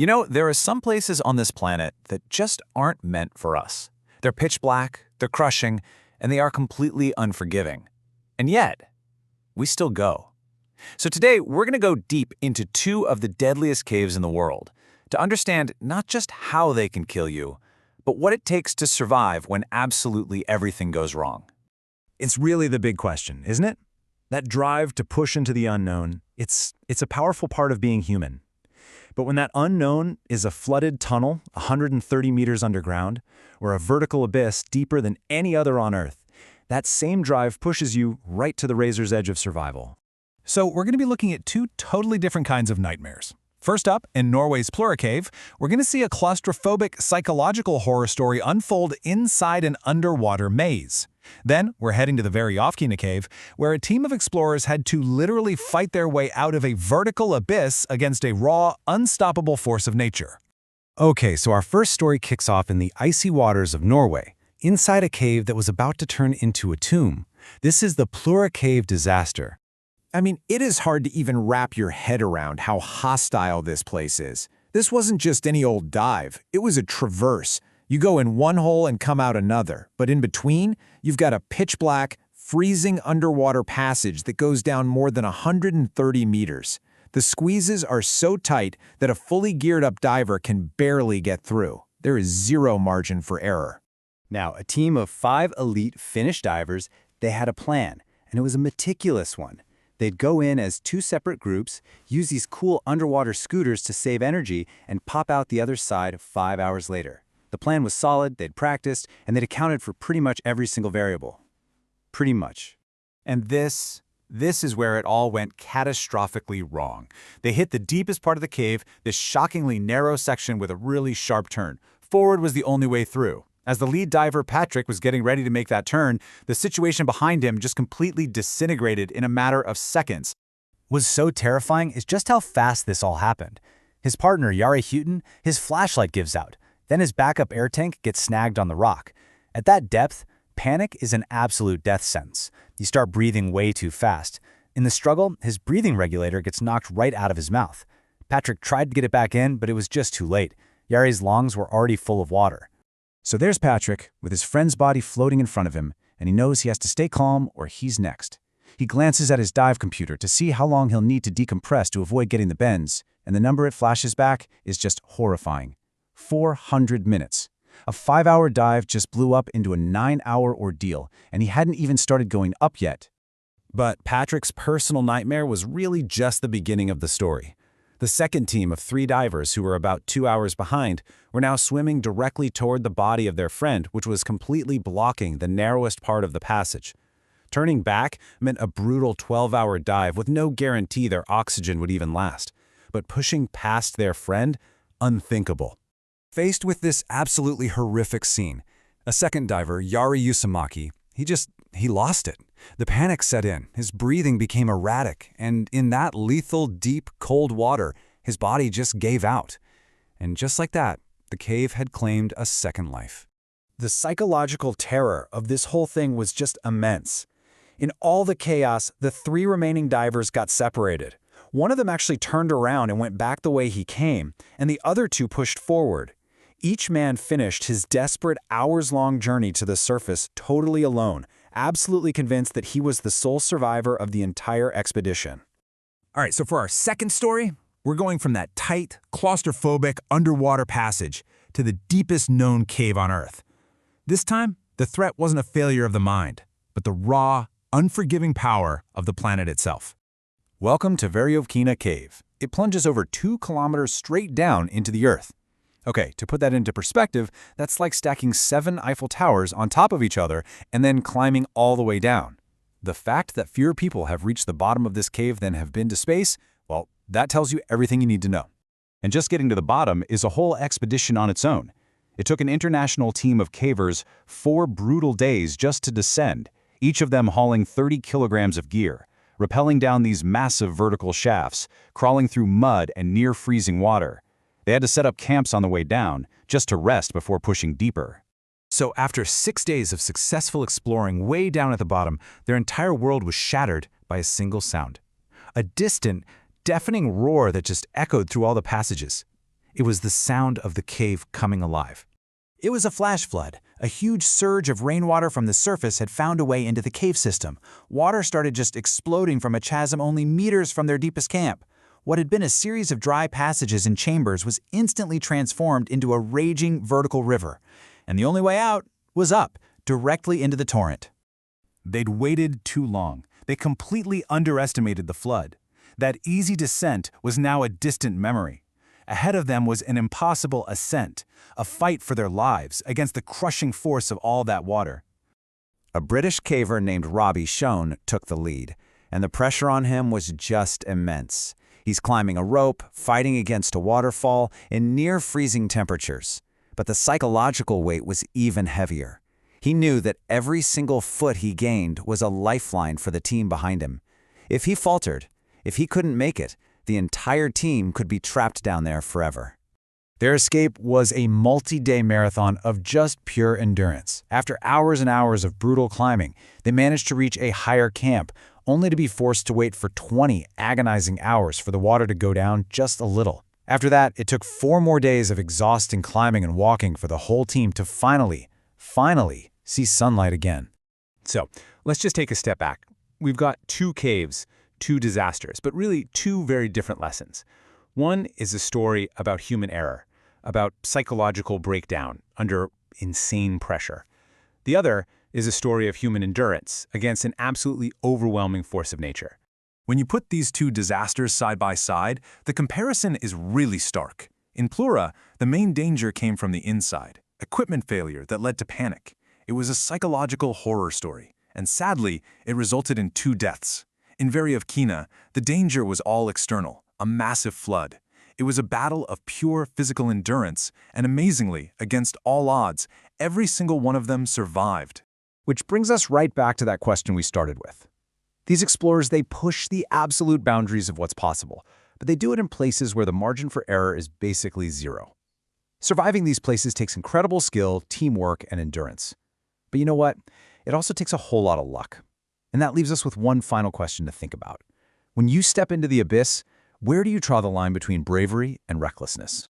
You know, there are some places on this planet that just aren't meant for us. They're pitch black, they're crushing, and they are completely unforgiving. And yet, we still go. So today, we're going to go deep into two of the deadliest caves in the world to understand not just how they can kill you, but what it takes to survive when absolutely everything goes wrong. It's really the big question, isn't it? That drive to push into the unknown, it's a powerful part of being human. But when that unknown is a flooded tunnel 130 meters underground, or a vertical abyss deeper than any other on Earth, that same drive pushes you right to the razor's edge of survival. So we're going to be looking at two totally different kinds of nightmares. First up, in Norway's Plura Cave, we're going to see a claustrophobic psychological horror story unfold inside an underwater maze. Then, we're heading to the Veryovkina Cave, where a team of explorers had to literally fight their way out of a vertical abyss against a raw, unstoppable force of nature. Okay, so our first story kicks off in the icy waters of Norway, inside a cave that was about to turn into a tomb. This is the Plura Cave disaster. I mean, it is hard to even wrap your head around how hostile this place is. This wasn't just any old dive, it was a traverse. You go in one hole and come out another, but in between, you've got a pitch-black, freezing underwater passage that goes down more than 130 meters. The squeezes are so tight that a fully geared-up diver can barely get through. There is zero margin for error. Now, a team of 5 elite Finnish divers, they had a plan, and it was a meticulous one. They'd go in as 2 separate groups, use these cool underwater scooters to save energy, and pop out the other side 5 hours later. The plan was solid, they'd practiced, and they'd accounted for pretty much every single variable. Pretty much. And this is where it all went catastrophically wrong. They hit the deepest part of the cave, this shockingly narrow section with a really sharp turn. Forward was the only way through. As the lead diver, Patrick, was getting ready to make that turn, the situation behind him just completely disintegrated in a matter of seconds. What's so terrifying is just how fast this all happened. His partner, Jari Huten, his flashlight gives out. Then his backup air tank gets snagged on the rock. At that depth, panic is an absolute death sentence. You start breathing way too fast. In the struggle, his breathing regulator gets knocked right out of his mouth. Patrick tried to get it back in, but it was just too late. Jari's lungs were already full of water. So there's Patrick, with his friend's body floating in front of him, and he knows he has to stay calm or he's next. He glances at his dive computer to see how long he'll need to decompress to avoid getting the bends, and the number it flashes back is just horrifying. 400 minutes. A 5-hour dive just blew up into a 9-hour ordeal, and he hadn't even started going up yet. But Patrick's personal nightmare was really just the beginning of the story. The second team of 3 divers who were about 2 hours behind were now swimming directly toward the body of their friend, which was completely blocking the narrowest part of the passage. Turning back meant a brutal 12-hour dive with no guarantee their oxygen would even last. But pushing past their friend, unthinkable. Faced with this absolutely horrific scene, a second diver, Jari Usamaki, he lost it. The panic set in, his breathing became erratic, and in that lethal, deep, cold water, his body just gave out. And just like that, the cave had claimed a second life. The psychological terror of this whole thing was just immense. In all the chaos, the 3 remaining divers got separated. One of them actually turned around and went back the way he came, and the other 2 pushed forward. Each man finished his desperate hours-long journey to the surface totally alone, absolutely convinced that he was the sole survivor of the entire expedition. All right, so for our second story, we're going from that tight, claustrophobic underwater passage to the deepest known cave on Earth. This time, the threat wasn't a failure of the mind, but the raw, unforgiving power of the planet itself. Welcome to Veryovkina Cave. It plunges over 2 kilometers straight down into the Earth. Okay, to put that into perspective, that's like stacking 7 Eiffel Towers on top of each other and then climbing all the way down. The fact that fewer people have reached the bottom of this cave than have been to space, well, that tells you everything you need to know. And just getting to the bottom is a whole expedition on its own. It took an international team of cavers 4 brutal days just to descend, each of them hauling 30 kilograms of gear, rappelling down these massive vertical shafts, crawling through mud and near-freezing water. They had to set up camps on the way down, just to rest before pushing deeper. So after 6 days of successful exploring way down at the bottom, their entire world was shattered by a single sound. A distant, deafening roar that just echoed through all the passages. It was the sound of the cave coming alive. It was a flash flood. A huge surge of rainwater from the surface had found a way into the cave system. Water started just exploding from a chasm only meters from their deepest camp. What had been a series of dry passages and chambers was instantly transformed into a raging vertical river. And the only way out was up, directly into the torrent. They'd waited too long. They completely underestimated the flood. That easy descent was now a distant memory. Ahead of them was an impossible ascent, a fight for their lives against the crushing force of all that water. A British caver named Robbie Schoen took the lead, and the pressure on him was just immense. He's climbing a rope, fighting against a waterfall in near-freezing temperatures. But the psychological weight was even heavier. He knew that every single foot he gained was a lifeline for the team behind him. If he faltered, if he couldn't make it, the entire team could be trapped down there forever. Their escape was a multi-day marathon of just pure endurance. After hours and hours of brutal climbing, they managed to reach a higher camp, only to be forced to wait for 20 agonizing hours for the water to go down just a little. After that, it took 4 more days of exhausting climbing and walking for the whole team to finally see sunlight again. So, let's just take a step back. We've got 2 caves, 2 disasters, but really 2 very different lessons. One is a story about human error, about psychological breakdown under insane pressure. The other is a story of human endurance against an absolutely overwhelming force of nature. When you put these 2 disasters side by side, the comparison is really stark. In Plura, the main danger came from the inside, equipment failure that led to panic. It was a psychological horror story, and sadly, it resulted in 2 deaths. In Variovkina, the danger was all external, a massive flood. It was a battle of pure physical endurance, and amazingly, against all odds, every single one of them survived. Which brings us right back to that question we started with. These explorers, they push the absolute boundaries of what's possible, but they do it in places where the margin for error is basically zero. Surviving these places takes incredible skill, teamwork, and endurance. But you know what? It also takes a whole lot of luck. And that leaves us with one final question to think about. When you step into the abyss, where do you draw the line between bravery and recklessness?